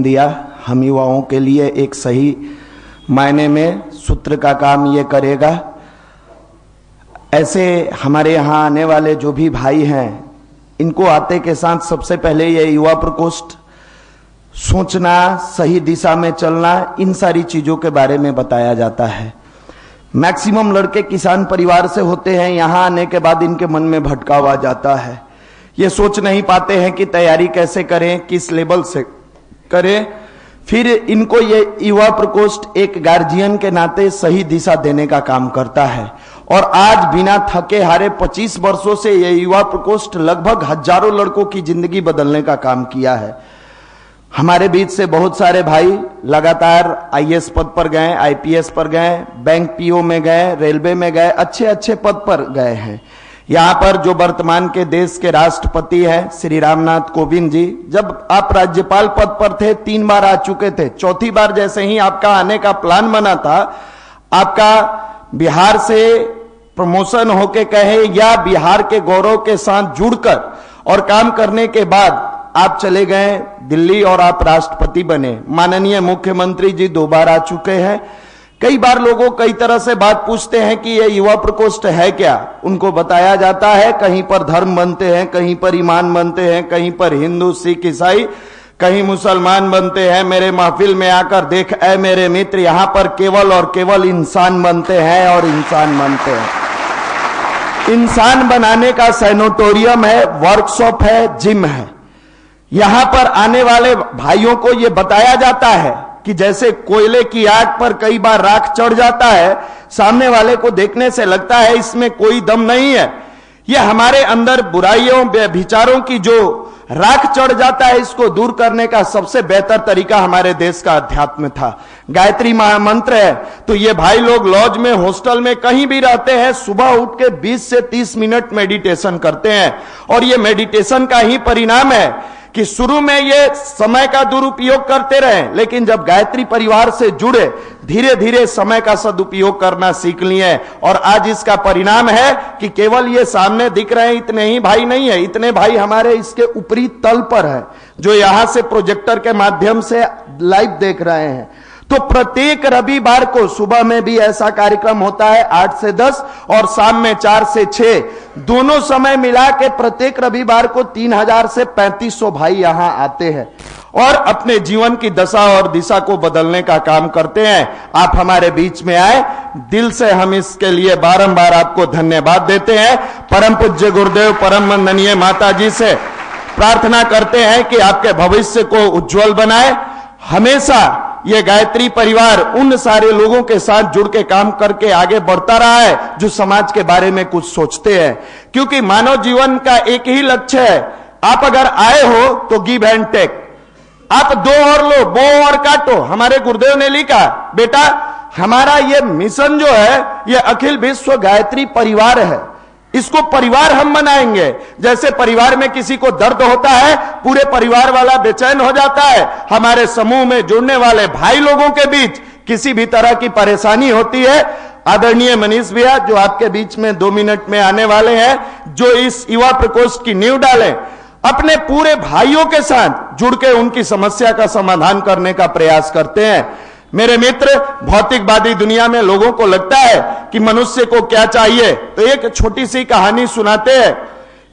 दिया हम युवाओं के लिए एक सही मायने में सूत्र का काम ये करेगा। ऐसे हमारे यहाँ आने वाले जो भी भाई हैं, इनको आते के साथ सबसे पहले ये युवा प्रकोष्ठ, सोचना, सही दिशा में चलना, इन सारी चीजों के बारे में बताया जाता है। मैक्सिमम लड़के किसान परिवार से होते हैं, यहाँ आने के बाद इनके मन में भटकाव आ जाता है। ये सोच नहीं पाते हैं कि तैयारी कैसे करें, किस लेवल से करें। फिर इनको ये युवा प्रकोष्ठ एक गार्जियन के नाते सही दिशा देने का काम करता है। और आज बिना थके हारे 25 वर्षों से ये युवा प्रकोष्ठ लगभग हजारों लड़कों की जिंदगी बदलने का काम किया है। हमारे बीच से बहुत सारे भाई लगातार आईएएस पद पर गए, आईपीएस पर गए, बैंक पीओ में गए, रेलवे में गए, अच्छे अच्छे पद पर गए हैं। यहाँ पर जो वर्तमान के देश के राष्ट्रपति हैं श्री रामनाथ कोविंद जी, जब आप राज्यपाल पद पर थे 3 बार आ चुके थे। चौथी बार जैसे ही आपका आने का प्लान बना था, आपका बिहार से प्रमोशन होके कहे या बिहार के गौरव के साथ जुड़कर और काम करने के बाद आप चले गए दिल्ली और आप राष्ट्रपति बने। माननीय मुख्यमंत्री जी 2 बार आ चुके हैं। कई बार लोगों कई तरह से बात पूछते हैं कि ये युवा प्रकोष्ठ है क्या। उनको बताया जाता है कहीं पर धर्म बनते हैं, कहीं पर ईमान बनते हैं, कहीं पर हिंदू सिख ईसाई, कहीं मुसलमान बनते हैं। मेरे महफिल में आकर देख ऐ मेरे मित्र, यहां पर केवल और केवल इंसान बनते हैं और इंसान बनते हैं। इंसान बनाने का सैनिटोरियम है, वर्कशॉप है, जिम है। यहां पर आने वाले भाइयों को यह बताया जाता है कि जैसे कोयले की आग पर कई बार राख चढ़ जाता है, सामने वाले को देखने से लगता है इसमें कोई दम नहीं है। यह हमारे अंदर बुराइयों विचारों की जो राख चढ़ जाता है, इसको दूर करने का सबसे बेहतर तरीका हमारे देश का अध्यात्म था। गायत्री महामंत्र है। तो ये भाई लोग लॉज में, हॉस्टल में, कहीं भी रहते हैं, सुबह उठ के 20 से 30 मिनट मेडिटेशन करते हैं। और ये मेडिटेशन का ही परिणाम है कि शुरू में ये समय का दुरुपयोग करते रहे, लेकिन जब गायत्री परिवार से जुड़े, धीरे धीरे समय का सदुपयोग करना सीख लिए। और आज इसका परिणाम है कि केवल ये सामने दिख रहे हैं इतने ही भाई नहीं है, इतने भाई हमारे इसके ऊपरी तल पर है, जो यहां से प्रोजेक्टर के माध्यम से लाइव देख रहे हैं। तो प्रत्येक रविवार को सुबह में भी ऐसा कार्यक्रम होता है 8 से 10 और शाम में 4 से 6, दोनों समय मिला के प्रत्येक रविवार को 3000 से 3500 भाई यहां आते हैं और अपने जीवन की दशा और दिशा को बदलने का काम करते हैं। आप हमारे बीच में आए, दिल से हम इसके लिए बारंबार आपको धन्यवाद देते हैं। परम पूज्य गुरुदेव परम वंदनीय माता जी से प्रार्थना करते हैं कि आपके भविष्य को उज्जवल बनाए। हमेशा ये गायत्री परिवार उन सारे लोगों के साथ जुड़ के काम करके आगे बढ़ता रहा है जो समाज के बारे में कुछ सोचते हैं, क्योंकि मानव जीवन का एक ही लक्ष्य है। आप अगर आए हो तो गिव एंड टेक, आप दो और लो, बो और काटो। हमारे गुरुदेव ने लिखा, बेटा हमारा ये मिशन जो है ये अखिल विश्व गायत्री परिवार है, इसको परिवार हम बनाएंगे। जैसे परिवार में किसी को दर्द होता है, पूरे परिवार वाला बेचैन हो जाता है। हमारे समूह में जुड़ने वाले भाई लोगों के बीच किसी भी तरह की परेशानी होती है, आदरणीय मनीष भैया जो आपके बीच में 2 मिनट में आने वाले हैं, जो इस युवा प्रकोष्ठ की नींव डालें, अपने पूरे भाइयों के साथ जुड़ के उनकी समस्या का समाधान करने का प्रयास करते हैं। मेरे मित्र, भौतिकवादी दुनिया में लोगों को लगता है कि मनुष्य को क्या चाहिए, तो एक छोटी सी कहानी सुनाते हैं।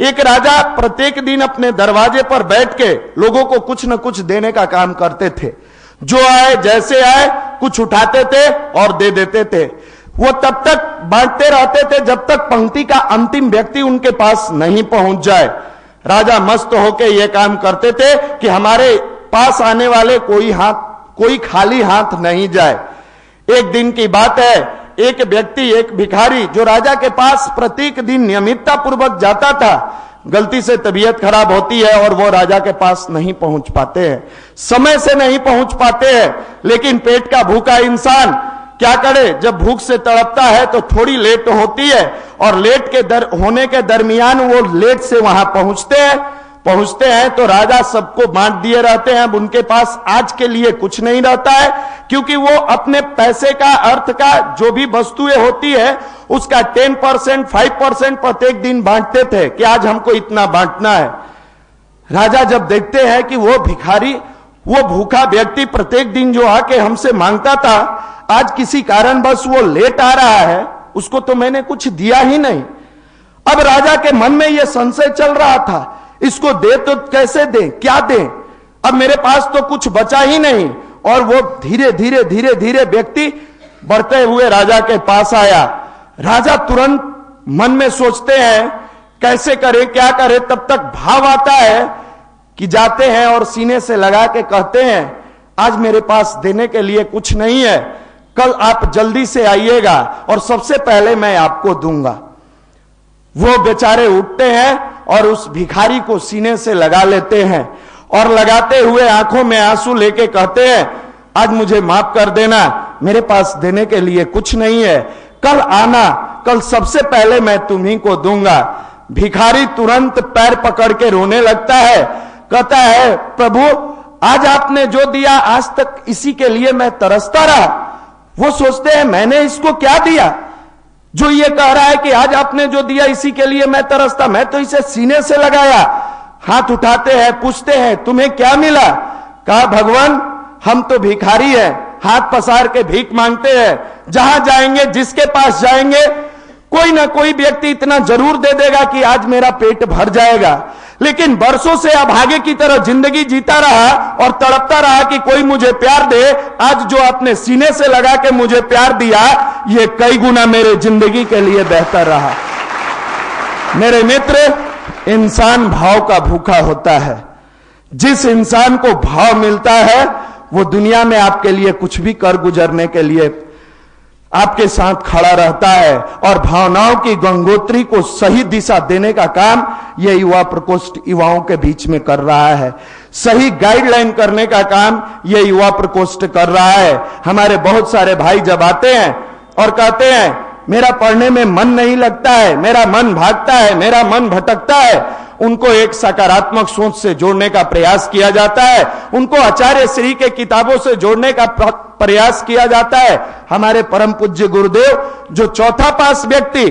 एक राजा प्रत्येक दिन अपने दरवाजे पर बैठ के लोगों को कुछ न कुछ देने का काम करते थे। जो आए जैसे आए कुछ उठाते थे और दे देते थे। वो तब तक बांटते रहते थे जब तक पंक्ति का अंतिम व्यक्ति उनके पास नहीं पहुंच जाए। राजा मस्त होके ये काम करते थे कि हमारे पास आने वाले कोई खाली हाथ नहीं जाए। एक दिन की बात है, एक व्यक्ति, एक भिखारी जो राजा के पास प्रत्येक दिन नियमितता पूर्वक जाता था, गलती से तबीयत खराब होती है और वो राजा के पास नहीं पहुंच पाते हैं, समय से नहीं पहुंच पाते हैं। लेकिन पेट का भूखा इंसान क्या करे, जब भूख से तड़पता है तो थोड़ी लेट होती है और लेट के होने के दरमियान वो लेट से वहां पहुंचते हैं तो राजा सबको बांट दिए रहते हैं। अब उनके पास आज के लिए कुछ नहीं रहता है, क्योंकि वो अपने पैसे का, अर्थ का जो भी वस्तुएं होती है उसका 10%, 5% प्रत्येक दिन बांटते थे कि आज हमको इतना बांटना है। राजा जब देखते हैं कि वो भिखारी वो भूखा व्यक्ति प्रत्येक दिन जो आके हमसे मांगता था, आज किसी कारणवश वो लेट आ रहा है, उसको तो मैंने कुछ दिया ही नहीं। अब राजा के मन में यह संशय चल रहा था, इसको दे तो कैसे दे, क्या दे, अब मेरे पास तो कुछ बचा ही नहीं। और वो धीरे धीरे धीरे धीरे व्यक्ति बढ़ते हुए राजा के पास आया। राजा तुरंत मन में सोचते हैं कैसे करे, क्या करे, तब तक भाव आता है कि जाते हैं और सीने से लगा के कहते हैं, आज मेरे पास देने के लिए कुछ नहीं है, कल आप जल्दी से आइएगा और सबसे पहले मैं आपको दूंगा। वो बेचारे उठते हैं और उस भिखारी को सीने से लगा लेते हैं और लगाते हुए आंखों में आंसू लेके कहते हैं, आज मुझे माफ कर देना, मेरे पास देने के लिए कुछ नहीं है, कल आना, कल सबसे पहले मैं तुम्ही को दूंगा। भिखारी तुरंत पैर पकड़ के रोने लगता है, कहता है, प्रभु आज आपने जो दिया आज तक इसी के लिए मैं तरसता रहा। वो सोचते हैं मैंने इसको क्या दिया जो ये कह रहा है कि आज आपने जो दिया इसी के लिए मैं तरसता, मैं तो इसे सीने से लगाया। हाथ उठाते हैं, पूछते हैं तुम्हें क्या मिला? कहा भगवान हम तो भिखारी हैं, हाथ पसार के भीख मांगते हैं, जहां जाएंगे जिसके पास जाएंगे कोई ना कोई व्यक्ति इतना जरूर दे देगा कि आज मेरा पेट भर जाएगा। लेकिन बरसों से अभागे की तरह जिंदगी जीता रहा और तड़पता रहा कि कोई मुझे प्यार दे। आज जो आपने सीने से लगा के मुझे प्यार दिया, ये कई गुना मेरे जिंदगी के लिए बेहतर रहा। मेरे मित्र, इंसान भाव का भूखा होता है। जिस इंसान को भाव मिलता है वो दुनिया में आपके लिए कुछ भी कर गुजरने के लिए आपके साथ खड़ा रहता है। और भावनाओं की गंगोत्री को सही दिशा देने का काम यह युवा प्रकोष्ठ युवाओं के बीच में कर रहा है। सही गाइडलाइन करने का काम यह युवा प्रकोष्ठ कर रहा है। हमारे बहुत सारे भाई जब आते हैं और कहते हैं मेरा पढ़ने में मन नहीं लगता है, मेरा मन भागता है, मेरा मन भटकता है, उनको एक सकारात्मक सोच से जोड़ने का प्रयास किया जाता है। उनको आचार्य श्री के किताबों से जोड़ने का प्रयास किया जाता है। हमारे परम पूज्य गुरुदेव जो चौथा पास व्यक्ति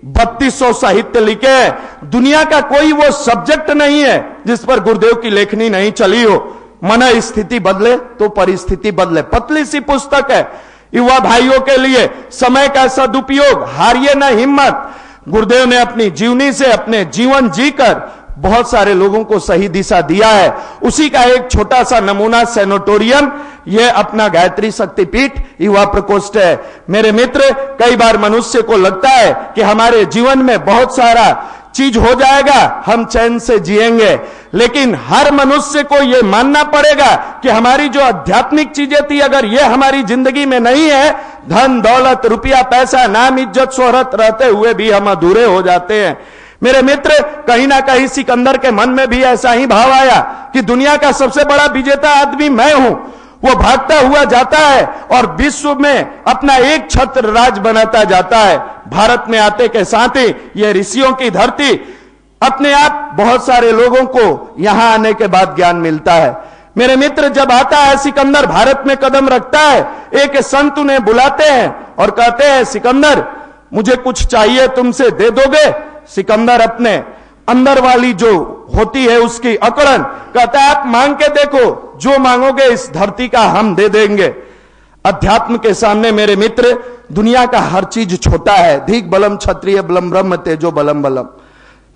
3200 साहित्य लिखे हैं, दुनिया का कोई वो सब्जेक्ट नहीं है जिस पर गुरुदेव की लेखनी नहीं चली हो। मन स्थिति बदले तो परिस्थिति बदले, पतली सी पुस्तक है युवा भाइयों के लिए। समय का सदुपयोग, हारिए न हिम्मत। गुरुदेव ने अपनी जीवनी से अपने जीवन जीकर बहुत सारे लोगों को सही दिशा दिया है। उसी का एक छोटा सा नमूना सैनिटोरियम, यह अपना गायत्री शक्तिपीठ युवा प्रकोष्ठ है। मेरे मित्र, कई बार मनुष्य को लगता है कि हमारे जीवन में बहुत सारा चीज हो जाएगा, हम चैन से जिएंगे, लेकिन हर मनुष्य को यह मानना पड़ेगा कि हमारी जो आध्यात्मिक चीजें थी, अगर ये हमारी जिंदगी में नहीं है, धन दौलत रुपया पैसा नाम इज्जत शोहरत रहते हुए भी हम अधूरे हो जाते हैं। मेरे मित्र, कहीं ना कहीं सिकंदर के मन में भी ऐसा ही भाव आया कि दुनिया का सबसे बड़ा विजेता आदमी मैं हूं। वो भागता हुआ जाता है और विश्व में अपना एक छत्र राज बनाता जाता है। भारत में आते के साथ ही यह ऋषियों की धरती, अपने आप बहुत सारे लोगों को यहां आने के बाद ज्ञान मिलता है। मेरे मित्र, जब आता है सिकंदर, भारत में कदम रखता है, एक संत उन्हें बुलाते हैं और कहते हैं सिकंदर मुझे कुछ चाहिए, तुमसे दे दोगे? सिकंदर अपने अंदर वाली जो होती है उसकी अकड़न कहता है आप मांग के देखो, जो मांगोगे इस धरती का हम दे देंगे। अध्यात्म के सामने मेरे मित्र दुनिया का हर चीज छोटा है। धीक बलम क्षत्रिय बलम ब्रह्म तेजो बलम बलम।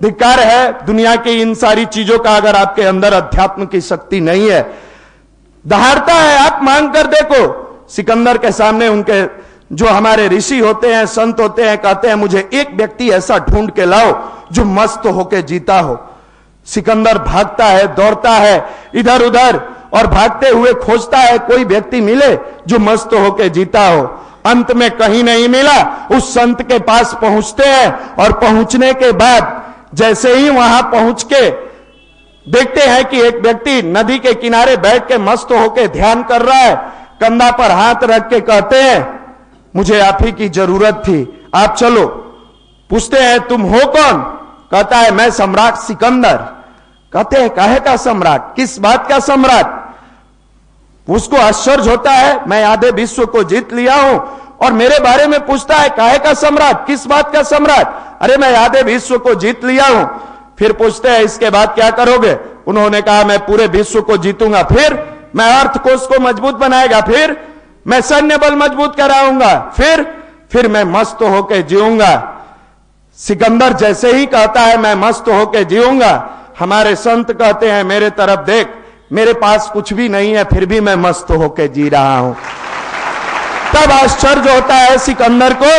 धिक्कार है दुनिया की इन सारी चीजों का अगर आपके अंदर अध्यात्म की शक्ति नहीं है। दहाड़ता है, आप मांग कर देखो। सिकंदर के सामने उनके जो हमारे ऋषि होते हैं, संत होते हैं, कहते हैं मुझे एक व्यक्ति ऐसा ढूंढ के लाओ जो मस्त होके जीता हो। सिकंदर भागता है, दौड़ता है इधर उधर और भागते हुए खोजता है कोई व्यक्ति मिले जो मस्त होके जीता हो। अंत में कहीं नहीं मिला। उस संत के पास पहुंचते हैं और पहुंचने के बाद जैसे ही वहां पहुंच के देखते हैं कि एक व्यक्ति नदी के किनारे बैठ के मस्त होके ध्यान कर रहा है। कंधा पर हाथ रख के कहते हैं मुझे आप ही की जरूरत थी, आप चलो। पूछते हैं तुम हो कौन? कहता है मैं सम्राट सिकंदर। कहते हैं काहे का सम्राट, किस बात का सम्राट? उसको आश्चर्य होता है, मैं आधे विश्व को जीत लिया हूं और मेरे बारे में पूछता है काहे का सम्राट, किस बात का सम्राट? अरे मैं आधे विश्व को जीत लिया हूं। फिर पूछते हैं इसके बाद क्या करोगे? उन्होंने कहा मैं पूरे विश्व को जीतूंगा। फिर मैं अर्थकोश को मजबूत बनाएगा, फिर मैं सैन्य बल मजबूत कराऊंगा, फिर मैं मस्त होकर जीऊंगा। सिकंदर जैसे ही कहता है मैं मस्त होकर जीऊंगा, हमारे संत कहते हैं मेरे तरफ देख, मेरे पास कुछ भी नहीं है फिर भी मैं मस्त होकर जी रहा हूं। तब आश्चर्य होता है सिकंदर को,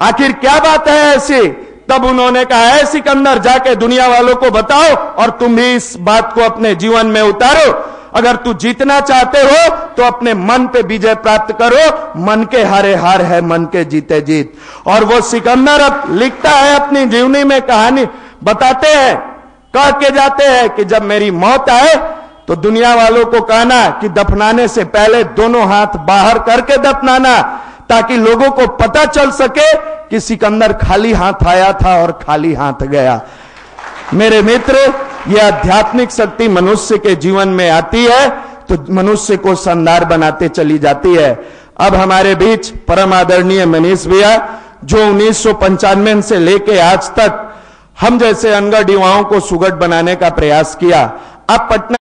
आखिर क्या बात है ऐसी। तब उन्होंने कहा है सिकंदर जाके दुनिया वालों को बताओ और तुम भी इस बात को अपने जीवन में उतारो। अगर तू जीतना चाहते हो तो अपने मन पे विजय प्राप्त करो, मन के हारे हार है, मन के जीते जीत। और वो सिकंदर अब लिखता है अपनी जीवनी में, कहानी बताते हैं, कह के जाते हैं कि जब मेरी मौत आए तो दुनिया वालों को कहना कि दफनाने से पहले दोनों हाथ बाहर करके दफनाना, ताकि लोगों को पता चल सके कि सिकंदर खाली हाथ आया था और खाली हाथ गया। मेरे मित्र, यह आध्यात्मिक शक्ति मनुष्य के जीवन में आती है तो मनुष्य को शानदार बनाते चली जाती है। अब हमारे बीच परम आदरणीय मनीष भैया, जो 1995 से लेके आज तक हम जैसे अनगढ़ युवाओं को सुगढ़ बनाने का प्रयास किया। अब पटना